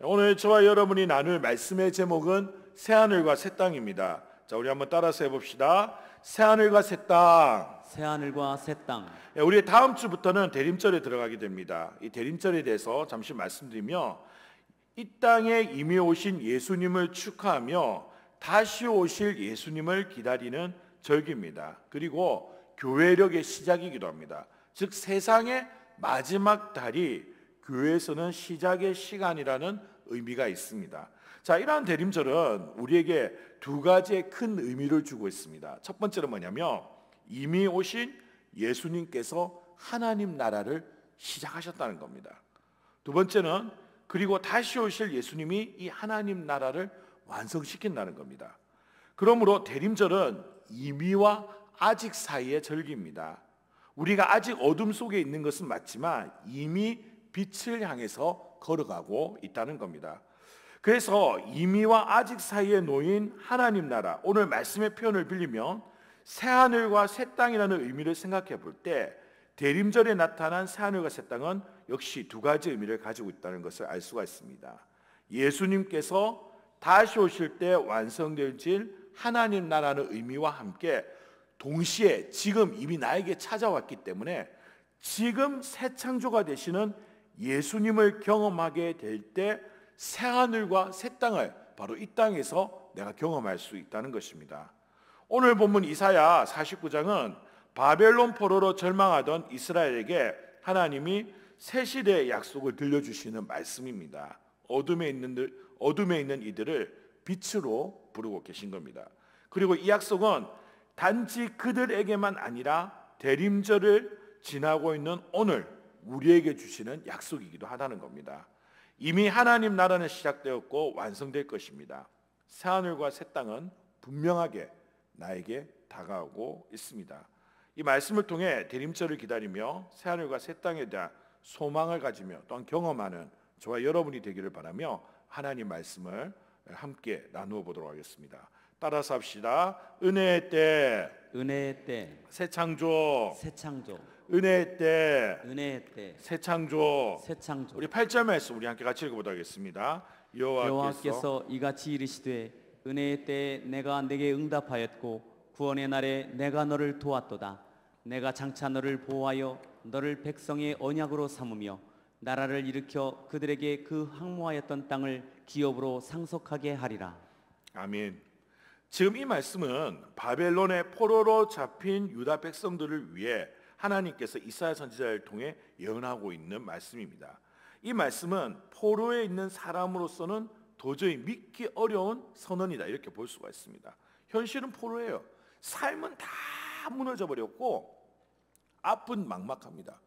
오늘 저와 여러분이 나눌 말씀의 제목은 새하늘과 새 땅입니다. 자, 우리 한번 따라서 해봅시다. 새하늘과 새 땅. 새하늘과 새 땅. 우리 다음 주부터는 대림절에 들어가게 됩니다. 이 대림절에 대해서 잠시 말씀드리며, 이 땅에 이미 오신 예수님을 축하하며 다시 오실 예수님을 기다리는 절기입니다. 그리고 교회력의 시작이기도 합니다. 즉 세상의 마지막 달이 교회에서는 시작의 시간이라는 의미가 있습니다. 자, 이러한 대림절은 우리에게 두 가지의 큰 의미를 주고 있습니다. 첫 번째는 뭐냐면 이미 오신 예수님께서 하나님 나라를 시작하셨다는 겁니다. 두 번째는 그리고 다시 오실 예수님이 이 하나님 나라를 완성시킨다는 겁니다. 그러므로 대림절은 이미와 아직 사이의 절기입니다. 우리가 아직 어둠 속에 있는 것은 맞지만 이미 빛을 향해서 걸어가고 있다는 겁니다. 그래서 이미와 아직 사이에 놓인 하나님 나라, 오늘 말씀의 표현을 빌리면 새하늘과 새 땅이라는 의미를 생각해 볼 때 대림절에 나타난 새하늘과 새 땅은 역시 두 가지 의미를 가지고 있다는 것을 알 수가 있습니다. 예수님께서 다시 오실 때 완성될 하나님 나라는 의미와 함께 동시에 지금 이미 나에게 찾아왔기 때문에 지금 새 창조가 되시는 예수님을 경험하게 될 때 새하늘과 새 땅을 바로 이 땅에서 내가 경험할 수 있다는 것입니다. 오늘 본문 이사야 49장은 바벨론 포로로 절망하던 이스라엘에게 하나님이 새 시대의 약속을 들려주시는 말씀입니다. 어둠에 있는 이들을 빛으로 부르고 계신 겁니다. 그리고 이 약속은 단지 그들에게만 아니라 대림절을 지나고 있는 오늘 우리에게 주시는 약속이기도 하다는 겁니다. 이미 하나님 나라는 시작되었고 완성될 것입니다. 새하늘과 새 땅은 분명하게 나에게 다가오고 있습니다. 이 말씀을 통해 대림절을 기다리며 새하늘과 새 땅에 대한 소망을 가지며 또한 경험하는 저와 여러분이 되기를 바라며 하나님 말씀을 함께 나누어 보도록 하겠습니다. 따라서 합시다. 은혜의 때, 은혜의 때, 새 창조, 새 창조. 은혜의 때, 은혜의 때, 새 창조. 새 창조. 우리 8절 말씀 우리 함께 같이 읽어보도록 하겠습니다. 여호와께서 이같이 이르시되 은혜의 때에 내가 네게 응답하였고 구원의 날에 내가 너를 도왔도다. 내가 장차 너를 보호하여 너를 백성의 언약으로 삼으며 나라를 일으켜 그들에게 그 황무하였던 땅을 기업으로 상속하게 하리라. 아멘. 지금 이 말씀은 바벨론의 포로로 잡힌 유다 백성들을 위해 하나님께서 이사야 선지자를 통해 예언하고 있는 말씀입니다. 이 말씀은 포로에 있는 사람으로서는 도저히 믿기 어려운 선언이다 이렇게 볼 수가 있습니다. 현실은 포로예요. 삶은 다 무너져 버렸고 앞은 막막합니다.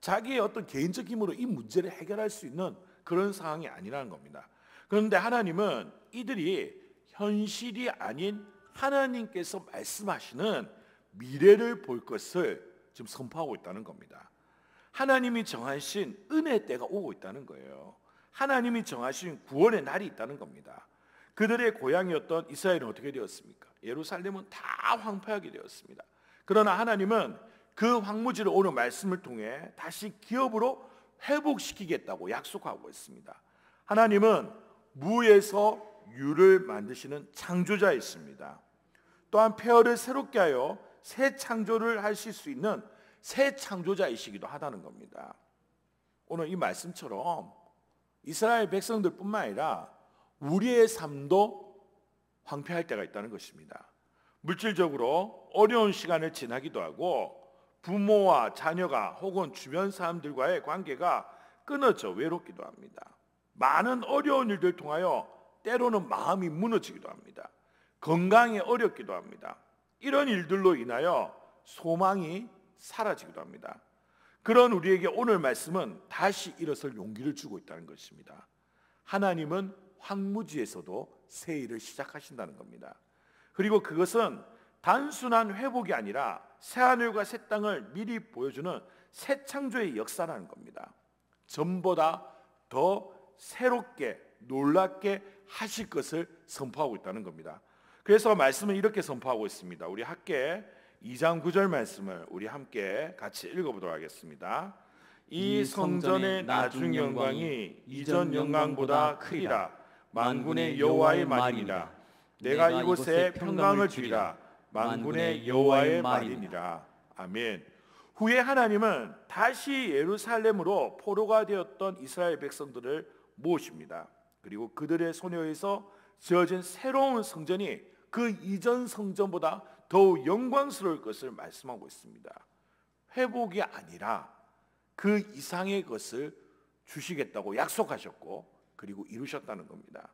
자기의 어떤 개인적 힘으로 이 문제를 해결할 수 있는 그런 상황이 아니라는 겁니다. 그런데 하나님은 이들이 현실이 아닌 하나님께서 말씀하시는 미래를 볼 것을 지금 선포하고 있다는 겁니다. 하나님이 정하신 은혜의 때가 오고 있다는 거예요. 하나님이 정하신 구원의 날이 있다는 겁니다. 그들의 고향이었던 이스라엘은 어떻게 되었습니까? 예루살렘은 다 황폐하게 되었습니다. 그러나 하나님은 그 황무지를 오늘 말씀을 통해 다시 기업으로 회복시키겠다고 약속하고 있습니다. 하나님은 무에서 유를 만드시는 창조자이십니다. 또한 폐허를 새롭게 하여 새 창조를 하실 수 있는 새 창조자이시기도 하다는 겁니다. 오늘 이 말씀처럼 이스라엘 백성들뿐만 아니라 우리의 삶도 황폐할 때가 있다는 것입니다. 물질적으로 어려운 시간을 지나기도 하고 부모와 자녀가 혹은 주변 사람들과의 관계가 끊어져 외롭기도 합니다. 많은 어려운 일들 통하여 때로는 마음이 무너지기도 합니다. 건강이 어렵기도 합니다. 이런 일들로 인하여 소망이 사라지기도 합니다. 그런 우리에게 오늘 말씀은 다시 일어설 용기를 주고 있다는 것입니다. 하나님은 황무지에서도 새 일을 시작하신다는 겁니다. 그리고 그것은 단순한 회복이 아니라 새하늘과 새 땅을 미리 보여주는 새 창조의 역사라는 겁니다. 전보다 더 새롭게 놀랍게 하실 것을 선포하고 있다는 겁니다. 그래서 말씀은 이렇게 선포하고 있습니다. 우리 함께 2장 9절 말씀을 우리 함께 같이 읽어보도록 하겠습니다. 이 성전의 나중 영광이 이전 영광보다 크리라. 만군의 여호와의 말이니라. 내가 이곳에 평강을 주리라. 만군의 여호와의 말이니라. 아멘. 후에 하나님은 다시 예루살렘으로 포로가 되었던 이스라엘 백성들을 모십니다. 그리고 그들의 손에 의해서 지어진 새로운 성전이 그 이전 성전보다 더욱 영광스러울 것을 말씀하고 있습니다. 회복이 아니라 그 이상의 것을 주시겠다고 약속하셨고 그리고 이루셨다는 겁니다.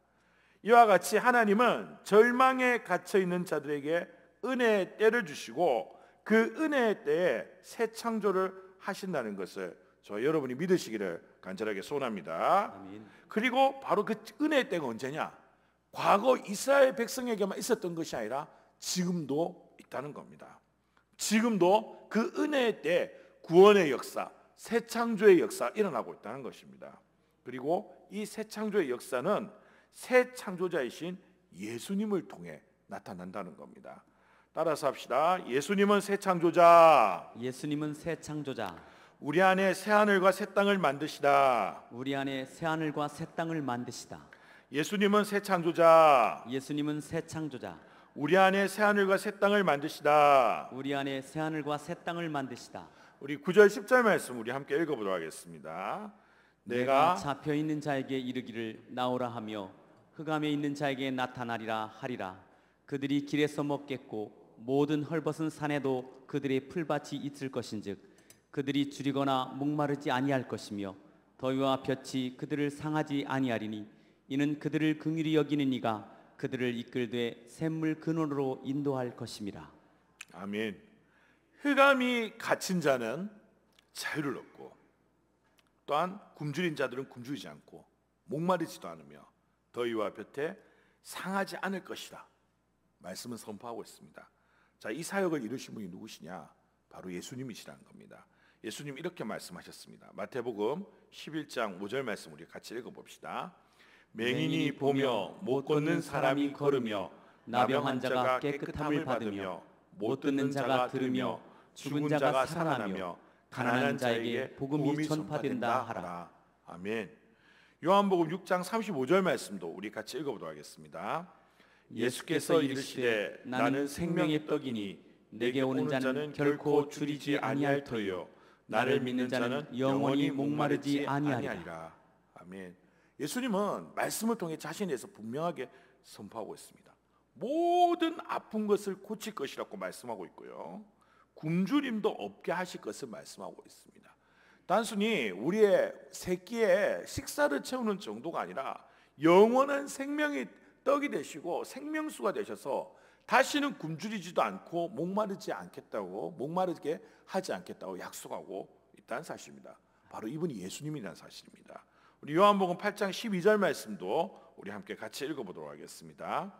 이와 같이 하나님은 절망에 갇혀 있는 자들에게 은혜의 때를 주시고 그 은혜의 때에 새 창조를 하신다는 것을 저 여러분이 믿으시기를 간절하게 소원합니다. 아멘. 그리고 바로 그 은혜의 때가 언제냐? 과거 이스라엘 백성에게만 있었던 것이 아니라 지금도 있다는 겁니다. 지금도 그 은혜의 때 구원의 역사, 새 창조의 역사 일어나고 있다는 것입니다. 그리고 이 새 창조의 역사는 새 창조자이신 예수님을 통해 나타난다는 겁니다. 따라서 합시다. 예수님은 새 창조자. 예수님은 새 창조자. 우리 안에 새 하늘과 새 땅을 만드시다. 우리 안에 새 하늘과 새 땅을 만드시다. 예수님은 새 창조자. 예수님은 새 창조자. 우리 안에 새 하늘과 새 땅을 만드시다. 우리 안에 새 하늘과 새 땅을 만드시다. 우리 9절 10절 말씀 우리 함께 읽어보도록 하겠습니다. 내가 잡혀 있는 자에게 이르기를 나오라 하며 흑암에 있는 자에게 나타나리라 하리라. 그들이 길에서 먹겠고 모든 헐벗은 산에도 그들의 풀밭이 있을 것인즉 그들이 줄이거나 목마르지 아니할 것이며 더위와 볕이 그들을 상하지 아니하리니 이는 그들을 긍휼히 여기는 이가 그들을 이끌되 샘물 근원으로 인도할 것임이라. 아멘. 흑암이 갇힌 자는 자유를 얻고 또한 굶주린 자들은 굶주리지 않고 목마르지도 않으며 더위와 볕에 상하지 않을 것이다. 말씀은 선포하고 있습니다. 자, 이 사역을 이루신 분이 누구시냐? 바로 예수님이시라는 겁니다. 예수님 이렇게 말씀하셨습니다. 마태복음 11장 5절 말씀 우리 같이 읽어봅시다. 맹인이 보며 못 걷는 사람이 걸으며 나병한 자가 깨끗함을 받으며 못 듣는 자가 들으며 죽은 자가 살아나며 가난한 자에게 복음이 전파된다 하라. 아멘. 요한복음 6장 35절 말씀도 우리 같이 읽어보도록 하겠습니다. 예수께서 이르시되 나는 생명의 떡이니 내게 오는 자는 결코 줄이지 아니할 터요 나를 믿는 자는 영원히 목마르지 아니하리라. 아멘. 예수님은 말씀을 통해 자신에서 분명하게 선포하고 있습니다. 모든 아픈 것을 고칠 것이라고 말씀하고 있고요. 굶주림도 없게 하실 것을 말씀하고 있습니다. 단순히 우리의 세끼에 식사를 채우는 정도가 아니라 영원한 생명의 떡이 되시고 생명수가 되셔서 다시는 굶주리지도 않고 목마르지 않겠다고 목마르게 하지 않겠다고 약속하고 있다는 사실입니다. 바로 이분이 예수님이라는 사실입니다. 우리 요한복음 8장 12절 말씀도 우리 함께 같이 읽어보도록 하겠습니다.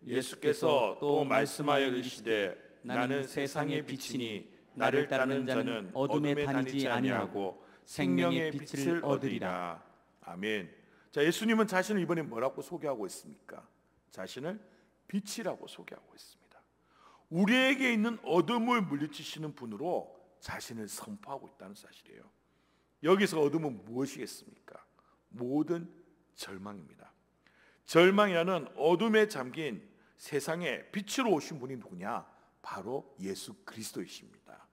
예수께서 또 말씀하여 이르시되 나는 세상의 빛이니 나를 따르는 자는 어둠에 다니지 아니하고 생명의 빛을 얻으리라. 아멘. 자, 예수님은 자신을 이번에 뭐라고 소개하고 있습니까? 자신을 빛이라고 소개하고 있습니다. 우리에게 있는 어둠을 물리치시는 분으로 자신을 선포하고 있다는 사실이에요. 여기서 어둠은 무엇이겠습니까? 모든 절망입니다. 절망이라는 어둠에 잠긴 세상에 빛으로 오신 분이 누구냐? 바로 예수 그리스도이십니다.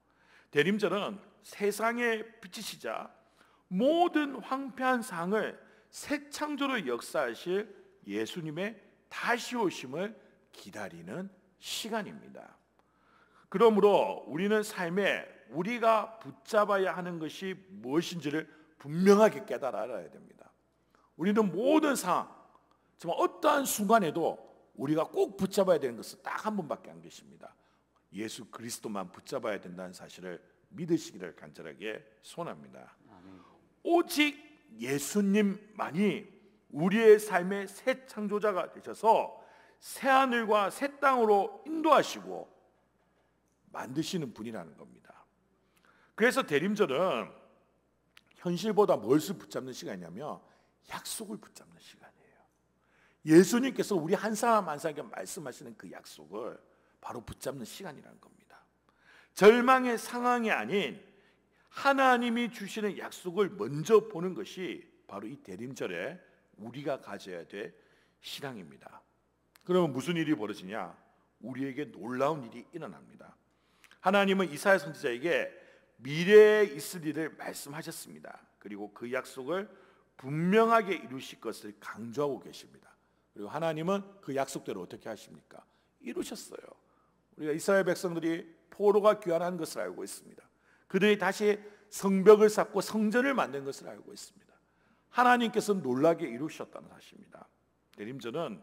대림절은 세상의 빛이시자 모든 황폐한 상을 새 창조로 역사하실 예수님의 다시 오심을 기다리는 시간입니다. 그러므로 우리는 삶에 우리가 붙잡아야 하는 것이 무엇인지를 분명하게 깨달아야 됩니다. 우리는 모든 상황, 정말 어떠한 순간에도 우리가 꼭 붙잡아야 되는 것은 딱 한 분밖에 안 계십니다. 예수 그리스도만 붙잡아야 된다는 사실을 믿으시기를 간절하게 소원합니다. 오직 예수님만이 우리의 삶의 새 창조자가 되셔서 새 하늘과 새 땅으로 인도하시고 만드시는 분이라는 겁니다. 그래서 대림절은 현실보다 무엇을 붙잡는 시간이냐면 약속을 붙잡는 시간이에요. 예수님께서 우리 한 사람 한 사람에게 말씀하시는 그 약속을 바로 붙잡는 시간이라는 겁니다. 절망의 상황이 아닌 하나님이 주시는 약속을 먼저 보는 것이 바로 이 대림절에 우리가 가져야 될 신앙입니다. 그러면 무슨 일이 벌어지냐? 우리에게 놀라운 일이 일어납니다. 하나님은 이사야 선지자에게 미래에 있을 일을 말씀하셨습니다. 그리고 그 약속을 분명하게 이루실 것을 강조하고 계십니다. 그리고 하나님은 그 약속대로 어떻게 하십니까? 이루셨어요. 우리가 이스라엘 백성들이 포로가 귀환한 것을 알고 있습니다. 그들이 다시 성벽을 쌓고 성전을 만든 것을 알고 있습니다. 하나님께서 놀라게 이루셨다는 사실입니다. 대림절은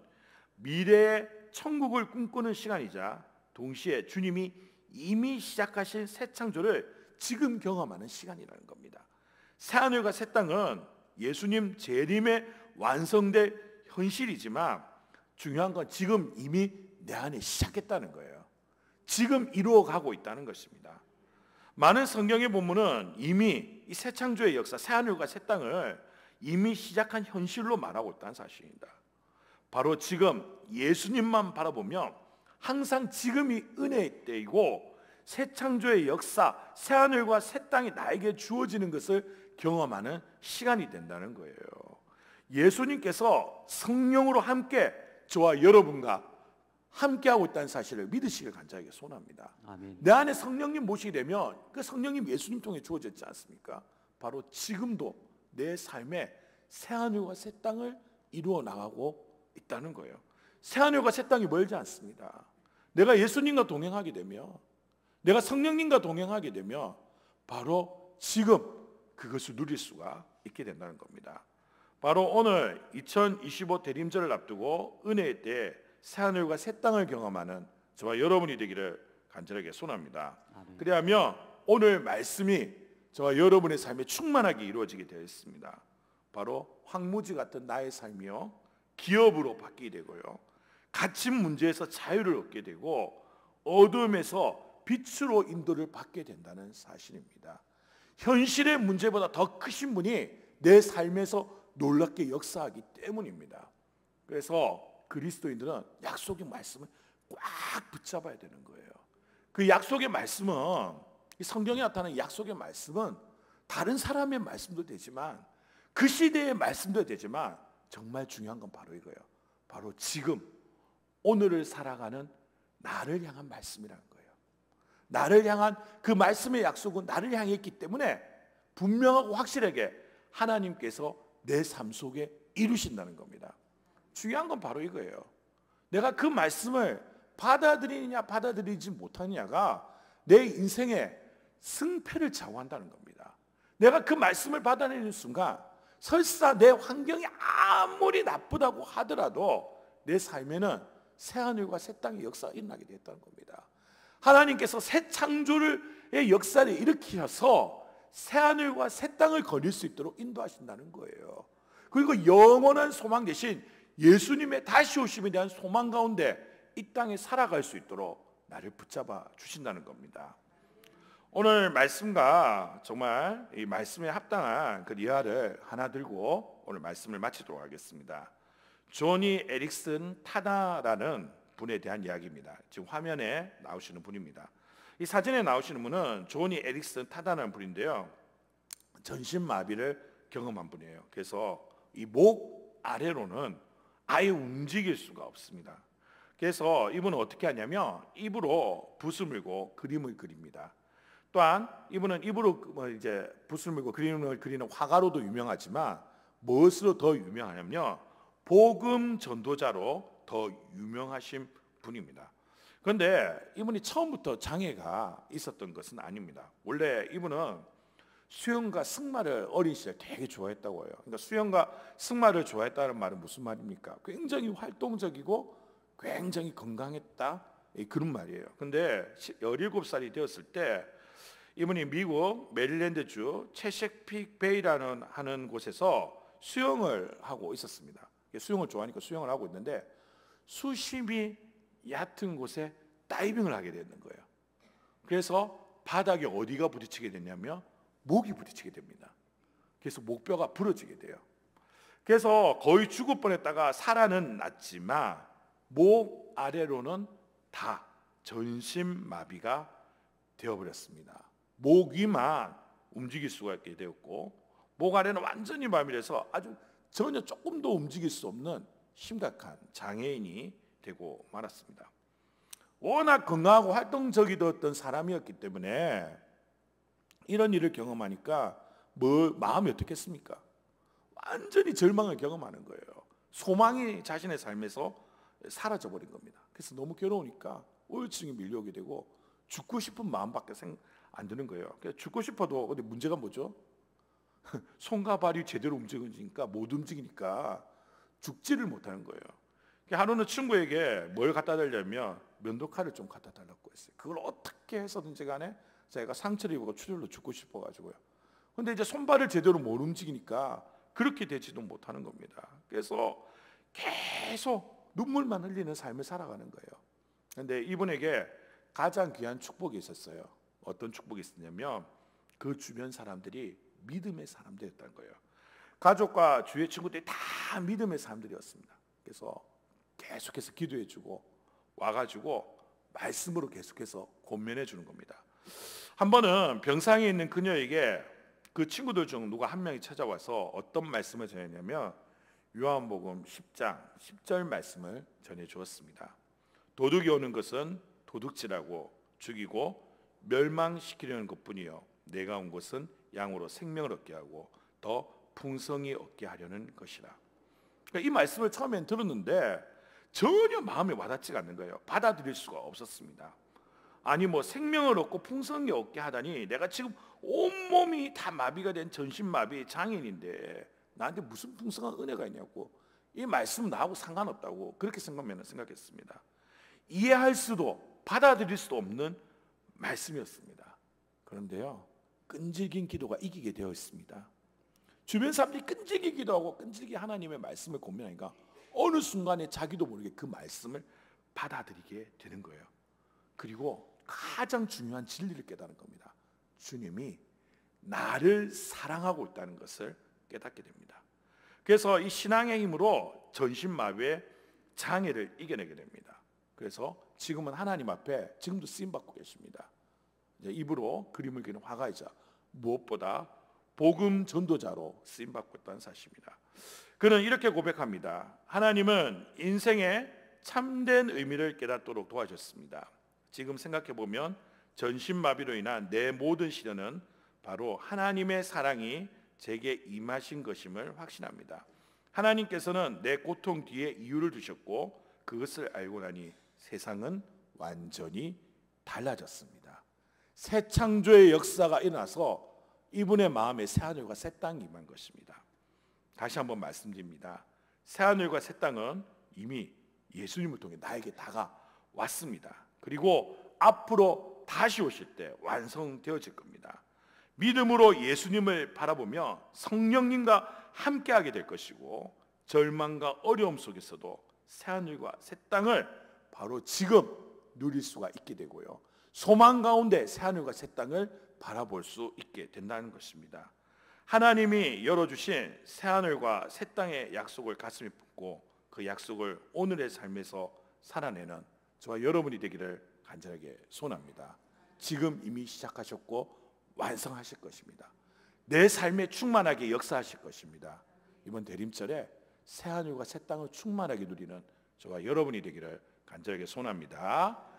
미래의 천국을 꿈꾸는 시간이자 동시에 주님이 이미 시작하신 새 창조를 지금 경험하는 시간이라는 겁니다. 새하늘과 새 땅은 예수님 재림에 완성될 현실이지만 중요한 건 지금 이미 내 안에 시작했다는 거예요. 지금 이루어가고 있다는 것입니다. 많은 성경의 본문은 이미 이 새 창조의 역사, 새하늘과 새 땅을 이미 시작한 현실로 말하고 있다는 사실입니다. 바로 지금 예수님만 바라보면 항상 지금이 은혜의 때이고 새 창조의 역사, 새하늘과 새 땅이 나에게 주어지는 것을 경험하는 시간이 된다는 거예요. 예수님께서 성령으로 함께 저와 여러분과 함께하고 있다는 사실을 믿으시길 간절하게 소원합니다. 아멘. 내 안에 성령님 모시게 되면 그 성령님 예수님 통해 주어졌지 않습니까? 바로 지금도 내 삶에 새하늘과 새 땅을 이루어 나가고 있다는 거예요. 새하늘과 새 땅이 멀지 않습니다. 내가 예수님과 동행하게 되면, 내가 성령님과 동행하게 되면 바로 지금 그것을 누릴 수가 있게 된다는 겁니다. 바로 오늘 2025 대림절을 앞두고 은혜의 때 새하늘과 새 땅을 경험하는 저와 여러분이 되기를 간절하게 소원합니다. 그리하면 오늘 말씀이 저와 여러분의 삶에 충만하게 이루어지게 되어 있습니다. 바로 황무지 같은 나의 삶이요 기업으로 바뀌게 되고요, 갇힌 문제에서 자유를 얻게 되고 어둠에서 빛으로 인도를 받게 된다는 사실입니다. 현실의 문제보다 더 크신 분이 내 삶에서 놀랍게 역사하기 때문입니다. 그래서 그리스도인들은 약속의 말씀을 꽉 붙잡아야 되는 거예요. 그 약속의 말씀은, 이 성경에 나타나는 약속의 말씀은 다른 사람의 말씀도 되지만 그 시대의 말씀도 되지만 정말 중요한 건 바로 이거예요. 바로 지금 오늘을 살아가는 나를 향한 말씀이라는 거예요. 나를 향한 그 말씀의 약속은 나를 향해 있기 때문에 분명하고 확실하게 하나님께서 내 삶 속에 이루신다는 겁니다. 중요한 건 바로 이거예요. 내가 그 말씀을 받아들이느냐 받아들이지 못하느냐가 내 인생의 승패를 좌우한다는 겁니다. 내가 그 말씀을 받아내는 순간 설사 내 환경이 아무리 나쁘다고 하더라도 내 삶에는 새하늘과 새 땅의 역사가 일어나게 됐다는 겁니다. 하나님께서 새 창조의 역사를 일으키셔서 새하늘과 새 땅을 거닐 수 있도록 인도하신다는 거예요. 그리고 영원한 소망 대신 예수님의 다시 오심에 대한 소망 가운데 이 땅에 살아갈 수 있도록 나를 붙잡아 주신다는 겁니다. 오늘 말씀과 정말 이 말씀에 합당한 그 리화를 하나 들고 오늘 말씀을 마치도록 하겠습니다. 조니 에릭슨 타다라는 분에 대한 이야기입니다. 지금 화면에 나오시는 분입니다. 이 사진에 나오시는 분은 조니 에릭슨 타다라는 분인데요, 전신마비를 경험한 분이에요. 그래서 이 목 아래로는 아예 움직일 수가 없습니다. 그래서 이분은 어떻게 하냐면 입으로 붓을 물고 그림을 그립니다. 또한 이분은 입으로 이제 붓을 물고 그림을 그리는 화가로도 유명하지만 무엇으로 더 유명하냐면 복음 전도자로 더 유명하신 분입니다. 그런데 이분이 처음부터 장애가 있었던 것은 아닙니다. 원래 이분은 수영과 승마를 어린 시절 되게 좋아했다고 해요. 그러니까 수영과 승마를 좋아했다는 말은 무슨 말입니까? 굉장히 활동적이고 굉장히 건강했다, 그런 말이에요. 근데 17살이 되었을 때 이분이 미국 메릴랜드주 체셰픽 베이라는 하는 곳에서 수영을 하고 있었습니다. 수영을 좋아하니까 수영을 하고 있는데 수심이 얕은 곳에 다이빙을 하게 되는 거예요. 그래서 바닥에 어디가 부딪히게 됐냐면 목이 부딪히게 됩니다. 그래서 목뼈가 부러지게 돼요. 그래서 거의 죽을 뻔했다가 살아는 났지만 목 아래로는 다 전신마비가 되어버렸습니다. 목 위만 움직일 수가 있게 되었고, 목 아래는 완전히 마비돼서 아주 전혀 조금도 움직일 수 없는 심각한 장애인이 되고 말았습니다. 워낙 건강하고 활동적이었던 사람이었기 때문에 이런 일을 경험하니까 마음이 어떻겠습니까? 완전히 절망을 경험하는 거예요. 소망이 자신의 삶에서 사라져버린 겁니다. 그래서 너무 괴로우니까 우울증이 밀려오게 되고 죽고 싶은 마음밖에 안 드는 거예요. 죽고 싶어도, 근데 문제가 뭐죠? 손과 발이 제대로 움직이니까, 못 움직이니까 죽지를 못하는 거예요. 하루는 친구에게 뭘 갖다 달려면 면도칼을 좀 갖다 달라고 했어요. 그걸 어떻게 해서든지 간에 제가 상처를 입고 출혈로 죽고 싶어가지고요. 근데 이제 손발을 제대로 못 움직이니까 그렇게 되지도 못하는 겁니다. 그래서 계속 눈물만 흘리는 삶을 살아가는 거예요. 근데 이분에게 가장 귀한 축복이 있었어요. 어떤 축복이 있었냐면 그 주변 사람들이 믿음의 사람들이었다는 거예요. 가족과 주위의 친구들이 다 믿음의 사람들이었습니다. 그래서 계속해서 기도해주고 와가지고 말씀으로 계속해서 권면해 주는 겁니다. 한 번은 병상에 있는 그녀에게 그 친구들 중 누가 한 명이 찾아와서 어떤 말씀을 전했냐면 요한복음 10장 10절 말씀을 전해 주었습니다. 도둑이 오는 것은 도둑질하고 죽이고 멸망시키려는 것뿐이요 내가 온 것은 양으로 생명을 얻게 하고 더 풍성히 얻게 하려는 것이라. 그러니까 이 말씀을 처음엔 들었는데 전혀 마음에 와닿지가 않는 거예요. 받아들일 수가 없었습니다. 아니 뭐 생명을 얻고 풍성히 얻게 하다니, 내가 지금 온몸이 다 마비가 된 전신마비 장애인인데 나한테 무슨 풍성한 은혜가 있냐고, 이 말씀은 나하고 상관없다고 그렇게 생각했습니다. 이해할 수도 받아들일 수도 없는 말씀이었습니다. 그런데요, 끈질긴 기도가 이기게 되어 있습니다. 주변 사람들이 끈질기게 기도하고 끈질기게 하나님의 말씀을 고민하니까 어느 순간에 자기도 모르게 그 말씀을 받아들이게 되는 거예요. 그리고 가장 중요한 진리를 깨달은 겁니다. 주님이 나를 사랑하고 있다는 것을 깨닫게 됩니다. 그래서 이 신앙의 힘으로 전신마비의 장애를 이겨내게 됩니다. 그래서 지금은 하나님 앞에 지금도 쓰임받고 계십니다. 입으로 그림을 그리는 화가이자 무엇보다 복음 전도자로 쓰임받고 있다는 사실입니다. 그는 이렇게 고백합니다. 하나님은 인생의 참된 의미를 깨닫도록 도와줬습니다. 지금 생각해보면 전신마비로 인한 내 모든 시련은 바로 하나님의 사랑이 제게 임하신 것임을 확신합니다. 하나님께서는 내 고통 뒤에 이유를 두셨고 그것을 알고 나니 세상은 완전히 달라졌습니다. 새 창조의 역사가 일어나서 이분의 마음에 새하늘과 새 땅이 임한 것입니다. 다시 한번 말씀드립니다. 새하늘과 새 땅은 이미 예수님을 통해 나에게 다가왔습니다. 그리고 앞으로 다시 오실 때 완성되어질 겁니다. 믿음으로 예수님을 바라보며 성령님과 함께하게 될 것이고, 절망과 어려움 속에서도 새하늘과 새 땅을 바로 지금 누릴 수가 있게 되고요, 소망 가운데 새하늘과 새 땅을 바라볼 수 있게 된다는 것입니다. 하나님이 열어주신 새하늘과 새 땅의 약속을 가슴에 품고 그 약속을 오늘의 삶에서 살아내는 저와 여러분이 되기를 간절하게 소원합니다. 지금 이미 시작하셨고 완성하실 것입니다. 내 삶에 충만하게 역사하실 것입니다. 이번 대림절에 새하늘과 새 땅을 충만하게 누리는 저와 여러분이 되기를 간절하게 소원합니다.